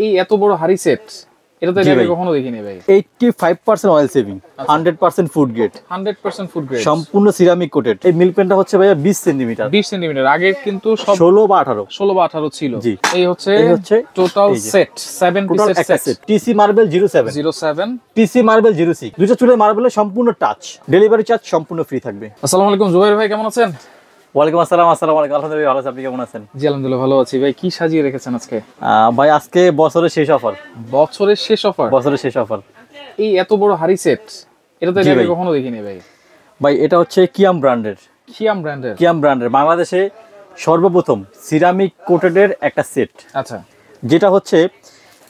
এই এত বড় হাড়ি সেট এটা তো আগে কখনো দেখিনি ভাই। 85% oil saving, 100% food grade, 100% food grade, সম্পূর্ণ সিরামিক কোটেড। এই মিল্ক পেনটা হচ্ছে ভাইয়া 20 সেমি। 20 সেমি আগে কিন্তু সব 16 বা 18 ছিল। এই হচ্ছে টোটাল সেট 7 পিসের set. TC marble 07 TC marble 06 দুটো চুলের মার্বেলের সম্পূর্ণ টাচ, ডেলিভারি চার্জ সম্পূর্ণ ফ্রি থাকবে। আসসালামু আলাইকুম জুবাইর ভাই, কেমন আছেন? ওয়ালাইকুম আসসালাম। আসসালামু আলাইকুম। আলহামদুলিল্লাহ ভালো আছি, আপনি কেমন আছেন? জি আলহামদুলিল্লাহ ভালো আছি ভাই। কি সাজিয়ে রেখেছেন আজকে? ভাই আজকে বছরের শেষ অফার। বছরের শেষ অফার। এই এত বড় হাড়ি সেট এটা তো আগে কখনো দেখিনি ভাই। ভাই এটা হচ্ছে কিয়াম ব্র্যান্ডের বাংলাদেশে সর্বপ্রথম সিরামিক কোটেডের একটা সেট। আচ্ছা, যেটা হচ্ছে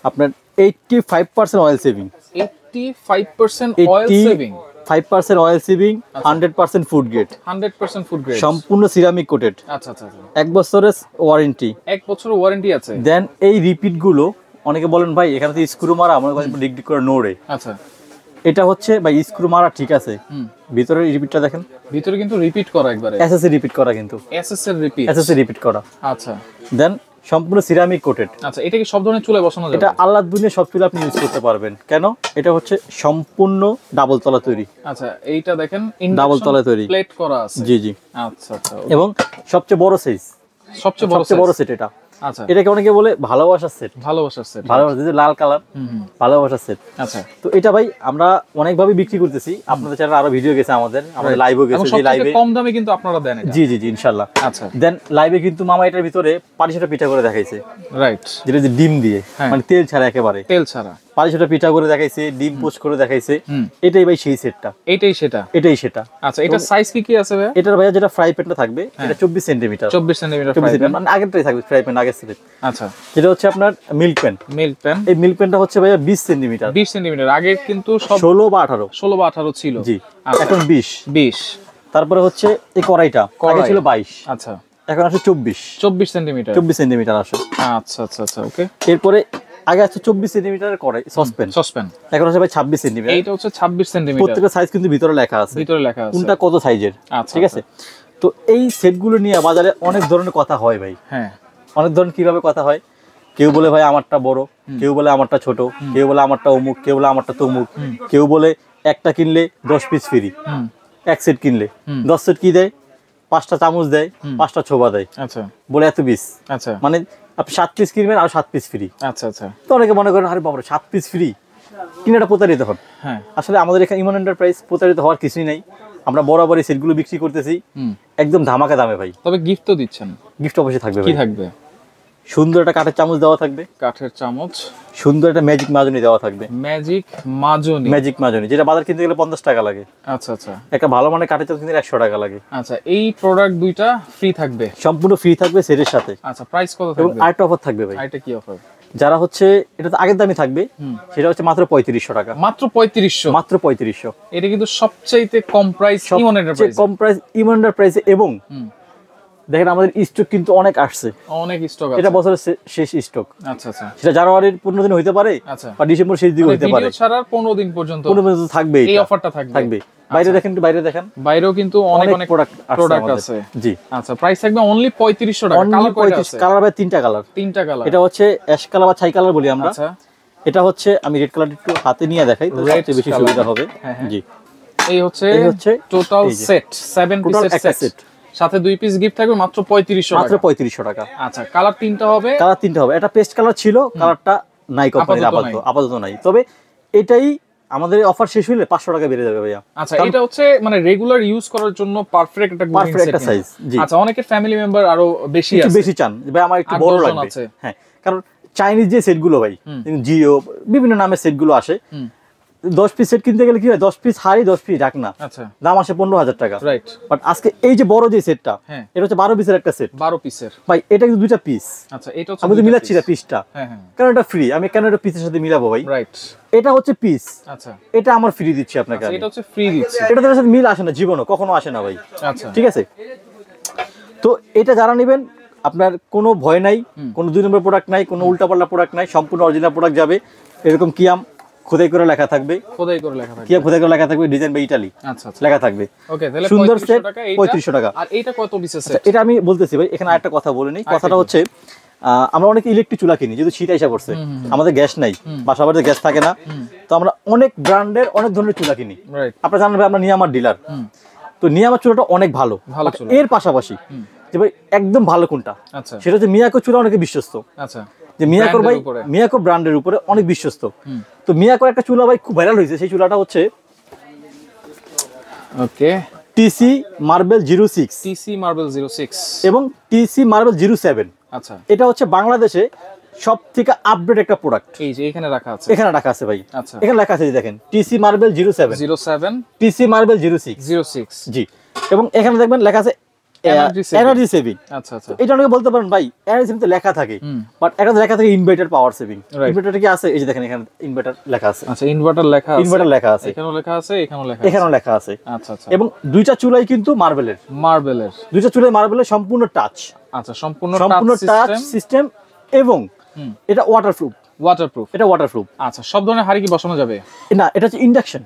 আপনার 85% oil saving, 85% oil saving, 5% oil saving, 100% food grade, সম্পূর্ণ সিরামিক কোটেড। আচ্ছা, 1 বছরের ওয়ারেন্টি। 1 বছরের ওয়ারেন্টি আছে। দেন এই রিপিট গুলো অনেকে বলেন ভাই এখানে তো স্ক্রু মারা, মনে করেন ডিগ করে নড়ে। আচ্ছা, এটা হচ্ছে ভাই স্ক্রু মারা ঠিক আছে, ভিতরে রিপিটটা দেখেন, ভিতরে কিন্তু রিপিট করা, একবারে এসএসসি রিপিট করা, কিন্তু এসএসসি রিপিট করা। আচ্ছা, দেন সম্পূর্ণ সিরামিক কোটেড। আচ্ছা, এটা কি সব ধরনের চুলে বসানো যাবে? এটা আল্লাহ দুনিয়া সব চুলে আপনি ইউজ করতে পারবেন। কেন? এটা হচ্ছে সম্পূর্ণ ডাবল তলা তৈরি। আচ্ছা, এইটা দেখেন ডাবল তলা তৈরি, প্লেট করা আছে। জি। আচ্ছা, এবং সবচেয়ে বড় সাইজ, সবচেয়ে বড় সেট এটা। আচ্ছা, এটাকে অনেকে বলে ভালোবাসার সেট, লাল কালার ভালোবাসার সেট। আচ্ছা, তো এটা ভাই আমরা অনেকভাবে বিক্রি করতেছি, আপনাদের চ্যানেলে আরো ভিডিও গেছে, আমাদের লাইভও গেছে, যে লাইভে কম দামে কিন্তু আপনারা দেন এটা। জি ইনশাআল্লাহ। আচ্ছা, দেন লাইভে কিন্তু মামা এটার ভিতরে পাটিসাটা পিঠা করে দেখাইছে, রাইট, যেটা যে ডিম দিয়ে, মানে তেল ছাড়া, একেবারে তেল ছাড়া পাটিসাটা পিঠা করে দেখাইছে, ডিম পোস্ট করে দেখাইছে। এটাই ভাই সেই সেটটা, এটাই সেটা। আচ্ছা, এটা সাইজ কি আছে ভাই? এটার ভাইয়া যেটা ফ্রাই প্যানটা থাকবে এটা 24 সেমি, 24 সেমি, মানে আগেরটাই থাকবে ফ্রাই প্যান, আগের সেট। আচ্ছা, যেটা হচ্ছে আপনার মিল্ক প্যান। এই মিল্ক প্যানটা হচ্ছে ভাইয়া 20 সেমি। আগে কিন্তু সব 16 বা 18 ছিল। জি, এখন 20। তারপরে হচ্ছে এই কড়াইটা আগে ছিল 22। আচ্ছা, এখন আছে 24 সেমি আসে। আচ্ছা, ওকে। এরপরে আগে আছে 24 সেমিটারের কড়াই, সসপ্যান। এখন আছে ভাই 26 সেমি। এইটা হচ্ছে 26 সেমি। প্রত্যেকটা সাইজ কিন্তু ভিতরে লেখা আছে, কোনটা কত সাইজের। ঠিক আছে। তো এই সেটগুলো নিয়ে বাজারে অনেক ধরনের কথা হয় ভাই। হ্যাঁ, অনেক ধরনের কিভাবে কথা হয়, কেউ বলে ভাই আমারটা বড়, কেউ বলে আমারটা ছোট, কেউ বলে আমারটা অমুক, কেউ বলে আমারটা তমুক, কেউ বলে একটা কিনলে 10 পিস ফ্রি, এক সেট কিনলে 10 সেট কি দেয়, 5টা চামচ দেয়, 5টা ছোবা দেয়। আচ্ছা, বলে এত পিস। আচ্ছা, মানে আপনি 7 পিস কিনবেন আর 7 পিস ফ্রি। আচ্ছা। তো অনেকে মনে করেন আরে বাবা 7 পিস ফ্রি, কিনাটা প্রতারিত হন। হ্যাঁ, আসলে আমাদের এখানে ইমন এন্টারপ্রাইজ প্রতারিত হওয়ার কিছুই নাই। আমরা বরাবরই সেটগুলো বিক্রি করতেছি একদম ধামাকা দামে ভাই। তবে গিফট তো দিচ্ছেন। গিফট অবশ্যই থাকবে। কি থাকবে? সুন্দর একটা কাঠের চামচ দেওয়া থাকবে, সুন্দর একটা ম্যাজিক মাজনি দেওয়া থাকবে। ম্যাজিক মাজনি যেটা বাজার কিনতে গেলে 50 টাকা লাগে। আচ্ছা, একটা ভালো মানের কাঠের চামচ কিনতে 100 টাকা লাগে। আচ্ছা, এই প্রোডাক্ট দুইটা ফ্রি থাকবে, সম্পূর্ণ ফ্রি থাকবে সেটের সাথে। আচ্ছা, প্রাইস কত থাকবে? এবং আরেকটা অফার থাকবে ভাই। এটা কি অফার? যারা হচ্ছে এটা তো আগের দামই থাকবে, সেটা হচ্ছে মাত্র 3500 টাকা। মাত্র 3500। এটা কিন্তু সবচাইতে কম প্রাইস ইমন এন্টারপ্রাইজ, কম প্রাইস ইমন এন্টারপ্রাইজে। এবং দেখেন আমাদের স্টক কিন্তু অনেক আসছে, অনেক স্টক আছে। এটা বছরের শেষ স্টক। আচ্ছা, সেটা জানুয়ারির 15 দিন হইতে পারে, বা ডিসেম্বর শেষ দিকে হইতে পারে। ভিডিও ছাড়ার 15 দিন পর্যন্ত থাকবে এই অফারটা থাকবে। বাইরে দেখেন, বাইরেও কিন্তু অনেক প্রোডাক্ট আছে। জি, আচ্ছা, প্রাইস থাকবে অনলি 3500 টাকা। কালার কয়টা আছে? কালার ভাই তিনটা কালার। এটা হচ্ছে অ্যাশ কালার বা ছাই কালার বলি আমরা। আচ্ছা, এটা হচ্ছে আমি রেড কালার একটু হাতে নিয়ে দেখাই, তাহলে বেশি সুবিধা হবে। জি, এই হচ্ছে টোটাল সেট 7 পিসের সেট, সাথে 2 পিস গিফট থাকবে, মাত্র 3500 টাকা। আচ্ছা, কালার তিনটা হবে। এটা পেস্ট কালার ছিল, কালারটা নাই কোম্পানির, আপাতত নাই। তবে এটাই আমাদের অফার শেষ হইলে 500 টাকা বেড়ে যাবে ভাইয়া। আচ্ছা, এটা হচ্ছে মানে রেগুলার ইউজ করার জন্য পারফেক্ট একটা সাইজ। জি, আচ্ছা, অনেকের ফ্যামিলি মেম্বার আরো বেশি চান ভাই, আমার একটু বড় লাগবে। হ্যাঁ, কারণ চাইনিজ যে সেটগুলো ভাই, জিও বিভিন্ন নামের সেটগুলো আসে, 10 পিস সেট কিনতে গেলে কি হয়, 10 পিস হাড়ি 10 পিস ঢাকনা, দাম আসে 15,000 টাকা। রাইট। বাট আজকে এই যে বড় যে সেটটা, এটা হচ্ছে 12 পিসের একটা সেট। 12 পিসের ভাই, এটা কিন্তু দুইটা পিস। আচ্ছা, এটা হচ্ছে আমি তো মিলাচ্ছি না পিসটা, কারণ এটা ফ্রি। আমি কেন এটা পিসের সাথে মিলাবো ভাই? রাইট। এটা হচ্ছে পিস। আচ্ছা, এটা আমার ফ্রি দিচ্ছি আপনাকে। এটা হচ্ছে ফ্রি দিচ্ছি। এটা তার সাথে মিল আসে না, জীবনও কখনো আসে না ভাই। আচ্ছা, ঠিক আছে। তো এটা যারা নেবেন, আপনার কোনো ভয় নাই, কোনো 2 নম্বর প্রোডাক্ট নাই, কোনো উল্টাপাল্টা প্রোডাক্ট নাই, সম্পূর্ণ অরিজিনাল প্রোডাক্ট যাবে। এরকম কিয়াম খোদাই করে লেখা থাকবে, কিয়াম খোদাই করে লেখা থাকবে, ডিজাইন বাই ইতালি লেখা থাকবে। ওকে, তাহলে সুন্দর সেট 3500 টাকা। আর এইটা কত পিসের সেট? এটা আমি বলতেছি ভাই, এখানে আরেকটা কথা বলে নিই। কথাটা হচ্ছে আমরা অনেক ইলেকট্রিক চুলা কিনি, যেহেতু শীত এসে পড়ছে, আমাদের গ্যাস নাই, বাসা বাড়িতে গ্যাস থাকে না, তো আমরা অনেক ব্র্যান্ডের অনেক ধরনের চুলা কিনি। আপনারা জানেন ভাই আমরা নিয়ামার ডিলার, তো নিয়ামার চুলাটা অনেক ভালো। এর পাশাপাশি যে ভাই একদম ভালো কোনটা, সেটা হচ্ছে মিয়াকো চুলা অনেকে বিশ্বস্ত। যে মিয়াকোর ভাই মিয়াকো ব্র্যান্ডের উপরে অনেক বিশ্বস্ত। তো মিয়াকোর একটা চুলা ভাই খুব ভাইরাল হয়েছে, সেই চুলাটা হচ্ছে ওকে টিসি মার্বেল 06, টিসি মার্বেল 06 এবং টিসি মার্বেল 07। আচ্ছা, এটা হচ্ছে বাংলাদেশে সবথেকে আপডেট একটা প্রোডাক্ট। এই যে এখানে রাখা আছে, এখানে রাখা আছে ভাই। আচ্ছা, এখানে লেখা আছে দেখেন টিসি মার্বেল 07, টিসি মার্বেল 06 জি। এবং এখানে দেখবেন লেখা আছে এনার্জি সেভিং। আচ্ছা আচ্ছা, এটা অনেকে বলতে পারেন ভাই এনার্জি সেভিং তো লেখা থাকে, বাট এটা লেখা থাকে ইনভার্টার পাওয়ার সেভিং। ইনভার্টারটা কি আছে? এই যে দেখেন এখানে ইনভার্টার লেখা আছে। আচ্ছা, ইনভার্টার লেখা আছে, ইনভার্টার লেখা আছে, এখানেও লেখা আছে, এখানেও লেখা আছে। আচ্ছা আচ্ছা, এবং দুইটা চুলাই কিন্তু মার্বেলের, দুইটা চুলাই মার্বেলের সম্পূর্ণ টাচ। আচ্ছা, সম্পূর্ণ টাচ সিস্টেম, এবং এটা ওয়াটারপ্রুফ। এটা ওয়াটারপ্রুফ। আচ্ছা, সব ধরনের হাড়ি কি বসানো যাবে? না, এটা হচ্ছে ইন্ডাকশন।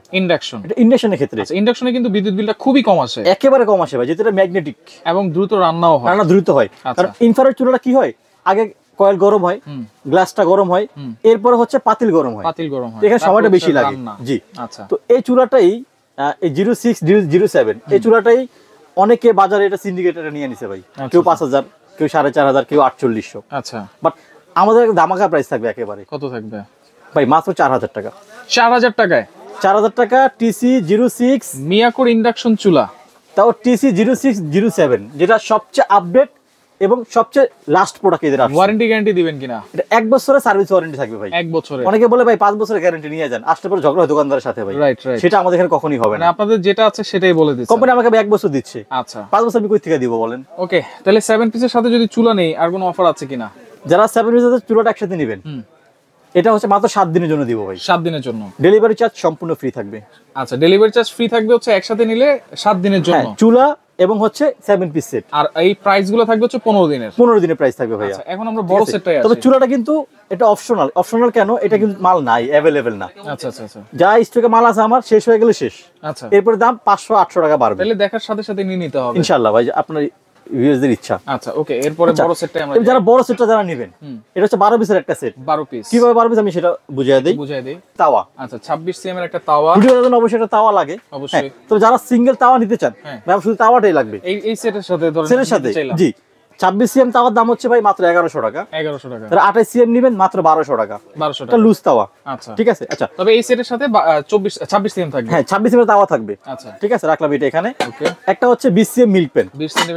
এটা ইন্ডাকশনের ক্ষেত্রে। আচ্ছা, ইন্ডাকশনে কিন্তু বিদ্যুৎ বিলটা খুবই কম আসে, একেবারে কম আসে ভাই, যেটা ম্যাগনেটিক এবং দ্রুত রান্নাও হয়, রান্না দ্রুত হয়। কারণ ইনফ্রারেড চুলাটা কি হয়, আগে কয়েল গরম হয়, গ্লাসটা গরম হয়, এরপরে হচ্ছে পাতিল গরম হয়, এখানে সময়টা বেশি লাগে। জি। আচ্ছা, তো এই চুলাটাই এই 06 07 এই চুলাটাই অনেকে বাজারে এটা সিন্ডিকেটরে নিয়ে নিছে ভাই, কেউ 5000, কেউ 4500, কেউ 4800। আচ্ছা, বাট আমাদের দামাকা প্রাইস থাকবে একেবারে। কত থাকবে ভাই? মাত্র 4000 টাকা। 4000 টাকায়? 4000 টাকা টিসি 06 মিয়াকোর ইন্ডাকশন চুলা, তাও টিসি 06 07, যেটা সবচেয়ে আপডেট এবং সবচেয়ে লাস্ট প্রোডাক্ট এদের আছে। ওয়ারেন্টি গ্যারান্টি দিবেন কিনা? এটা 1 বছরের সার্ভিস ওয়ারেন্টি থাকবে ভাই। 1 বছরের? অনেকে অনেকে বলে ভাই 5 বছরের গ্যারান্টি নিয়ে যান, আসলে পরে ঝগড়া হয় দোকানদারের সাথে ভাই। রাইট, সেটা আমাদের এখানে কখনোই হবে না। আপনাদের যেটা আছে সেটাই বলে দিচ্ছেন। কোম্পানি আমাকে 1 বছর দিচ্ছে। আচ্ছা, 5 বছর আমি কই থেকে দিব বলেন? ওকে, তাহলে 7 পিসের সাথে যদি চুলা নেই আর কোনো অফার আছে কিনা? যারা 7 পিসের চুলাটা একসাথে নেবেন, এটা হচ্ছে মাত্র 7 দিনের জন্য দিব ভাই। 7 দিনের জন্য ডেলিভারি চার্জ সম্পূর্ণ ফ্রি থাকবে। আচ্ছা, ডেলিভারি চার্জ ফ্রি থাকবে হচ্ছে একসাথে নিলে 7 দিনের জন্য, চুলা এবং হচ্ছে 7 পিস সেট। আর এই প্রাইস গুলো থাকবে হচ্ছে 15 দিনের প্রাইস থাকবে ভাইয়া। আচ্ছা, এখন আমরা বড় সেটটাই আছে। তবে চুলাটা কিন্তু এটা অপশনাল কেন? এটা কিন্তু মাল নাই, अवेलेबल না। আচ্ছা আচ্ছা আচ্ছা, যা স্টকে মাল আছে আমার শেষ হয়ে গেলে শেষ। আচ্ছা, এরপর দাম 500-800 টাকা বাড়বে। তাহলে দেখার সাথে সাথে নিয়ে নিতে হবে ইনশাআল্লাহ ভাই, আপনার ভিউয়ারদের ইচ্ছা। আচ্ছা, ওকে, এরপরে বড় সেটটাই আমরা যারা বড় সেটটা যারা নেবেন, এটা হচ্ছে 12 পিসের একটা সেট। 12 পিস কিভাবে 12 পিস আমি সেটা বুঝিয়ে দেই। তাওয়া, আচ্ছা, 26 সিএম এর একটা তাওয়া। ভিডিওর জন্য অবশ্যই একটা তাওয়া লাগে, অবশ্যই। তো যারা সিঙ্গেল তাওয়া নিতে চান, ভাই শুধু তাওয়াটাই লাগবে এই সেটের সাথে, ধরেন সেটের সাথে। জি, 26 সিএম তাওয়ার দাম হচ্ছে ভাই মাত্র 1100 টাকা। 1100 টাকা। আর 28 সিএম নেবেন মাত্র 1200 টাকা। 1200 টাকা লুজ তাওয়া। আচ্ছা, ঠিক আছে। আচ্ছা, তবে এই সেটের সাথে 26 সিএম থাকবে। হ্যাঁ, 26 সিএম তাওয়া থাকবে। আচ্ছা, ঠিক আছে, রাখলাম এটা এখানে। ওকে, একটা হচ্ছে 20 CM milk pan, 20 semi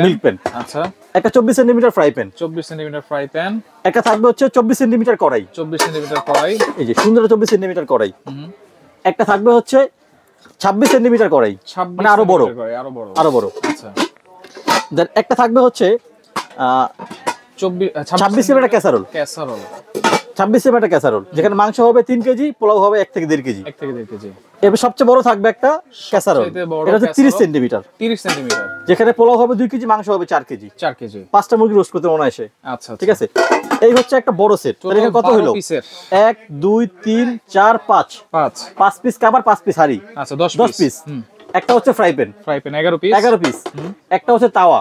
milk pan. আচ্ছা, একটা 24 semi fry pan, 24 semi fry pan. একটা থাকবে হচ্ছে 24 সেমি কড়াই, 24 সেমি কড়াই, এই যে সুন্দর 24 সেমি কড়াই। একটা থাকবে হচ্ছে 26 সেমি কড়াই, মানে আরো বড়। আচ্ছা, দেন একটা থাকবে হচ্ছে 26 সেমি ক্যাসারোল। 26 সেমি ক্যাসারোল, যেখানে মাংস হবে 3 কেজি, পোলাও হবে 1 থেকে 1.5 কেজি। এবার সবচেয়ে বড় থাকবে একটা ক্যাসারোল, এটা হচ্ছে 30 সেন্টিমিটার, যেখানে পোলাও হবে 2 কেজি, মাংস হবে 4 কেজি। 5টা মুরগি রোস্ট করতে মনে আসে। আচ্ছা, ঠিক আছে। এই হচ্ছে একটা বড় সেট। তাহলে এখানে কত হলো? 1 2 3 4 5 পিস কাবার, 5 পিস হাড়ি। আচ্ছা, 10 পিস। একটা হচ্ছে ফ্রাই প্যান 11 পিস। একটা হচ্ছে তাওয়া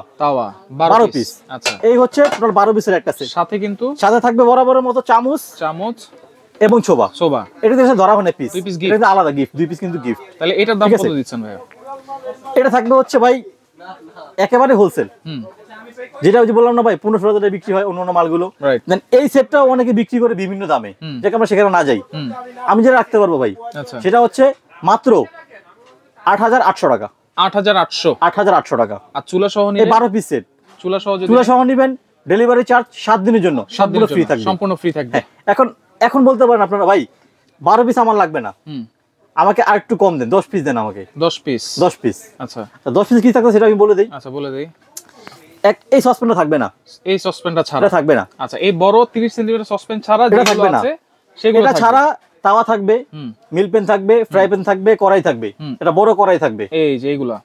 12 পিস। আচ্ছা, এই হচ্ছে টোটাল 12 পিসের একটা সেট। সাথে থাকবে বরাবরের মতো চামচ এবং ছোবা। এটা দিয়ে ধরা হয় না পিস, এটা আলাদা গিফট, 2 পিস কিন্তু গিফট। তাহলে এটার দাম কত দিচ্ছেন ভাই? এটা থাকবে হচ্ছে ভাই একেবারে হোলসেল, যেটা ওই যে বললাম না ভাই 15,000 টাকা বিক্রি হয় অন্য মালগুলো। দেন এই সেটটাও অনেকে বিক্রি করে বিভিন্ন দামে, যেটা আমরা সেখানে না যাই। আমি যেটা রাখতে পারবো ভাই, সেটা হচ্ছে মাত্র 8800 টাকা। 8800 টাকা। আর চুলা সহ নিলে 12 পিস সেট, চুলা সহ নেবেন, ডেলিভারি চার্জ 7 দিনের জন্য সম্পূর্ণ ফ্রি থাকবে। এখন বলতে পারেন আপনারা ভাই 12 পিস আমার লাগবে না, আমাকে আর একটু কম দেন, 10 পিস দেন আমাকে। 10 পিস। আচ্ছা, 10 পিস কি থাকবে সেটা আমি বলে দেই। আচ্ছা, বলে দেই। এই সসপ্যানটা থাকবে না, এই সসপ্যানটা ছাড়া থাকবে না। আচ্ছা, এই বড় 30 সেমি সসপ্যান ছাড়া যেগুলো আছে সেগুলো ছাড়া তাওয়া থাকবে, মিল প্যান থাকবে, ফ্রাই প্যান থাকবে, কড়াই থাকবে। এটা বড় কড়াই থাকবে, এই যে এইগুলা।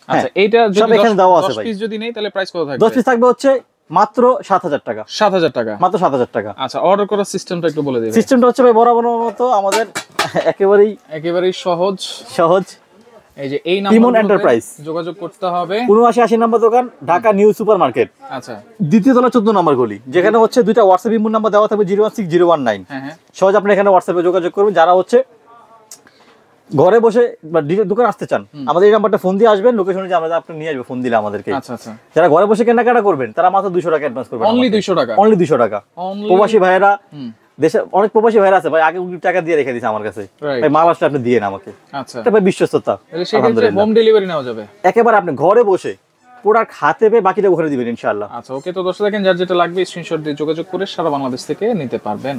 আচ্ছা, এইটা যদি 10 পিস যদি নেই তাহলে প্রাইস কত থাকবে? 10 পিস থাকবে হচ্ছে মাত্র 7000 টাকা। 7000 টাকা, মাত্র 7000 টাকা। আচ্ছা, অর্ডার করার সিস্টেমটা একটু বলে দিবেন। সিস্টেমটা হচ্ছে ভাই বরাবরের মতো আমাদের একেবারেই সহজ। এই যে এই ইমন এন্টারপ্রাইজ যোগাযোগ করতে হবে। 7980 নম্বর দোকান, ঢাকা নিউ সুপার মার্কেট। আচ্ছা, দ্বিতীয় তলা 14 নম্বর গলি, যেখানে হচ্ছে দুইটা হোয়াটসঅ্যাপ ইমন নাম্বার দেওয়া থাকবে 016019। হ্যাঁ, সহজ আপনি এখানে হোয়াটসঅ্যাপে যোগাযোগ করবেন। যারা হচ্ছে ঘরে বসে বা দোকান আসতে চান, আমাদের এই নাম্বারটা ফোন দিয়ে আসবেন, লোকেশনে যে আমরা আপনি নিয়ে আসবে ফোন দিলে আমাদেরকে। আচ্ছা আচ্ছা। যারা ঘরে বসে কেনাকাটা করবেন তারা মাত্র 200 টাকা অ্যাডভান্স করবেন। অনলি 200 টাকা? অনলি 200 টাকা। প্রবাসী ভাইয়েরা, দেশে অনেক প্রবাসী ভাইয়েরা আছে ভাই, আগে টাকা দিয়ে রেখে দিয়েছে আমার কাছে, ভাই মাল আসলে আপনি দিয়েন আমাকে। আচ্ছা, এটা ভাই বিশ্বস্ততা। আলহামদুলিল্লাহ, হোম ডেলিভারি নেওয়া যাবে একেবারে আপনি ঘরে বসে প্রোডাক্ট হাতে পেয়ে বাকিটা ঘরে দিবেন ইনশাআল্লাহ। আচ্ছা, ওকে। তো দর্শক দেখেন, যার যেটা লাগবে স্ক্রিনশট দিয়ে যোগাযোগ করে সারা বাংলাদেশ থেকে নিতে পারবেন।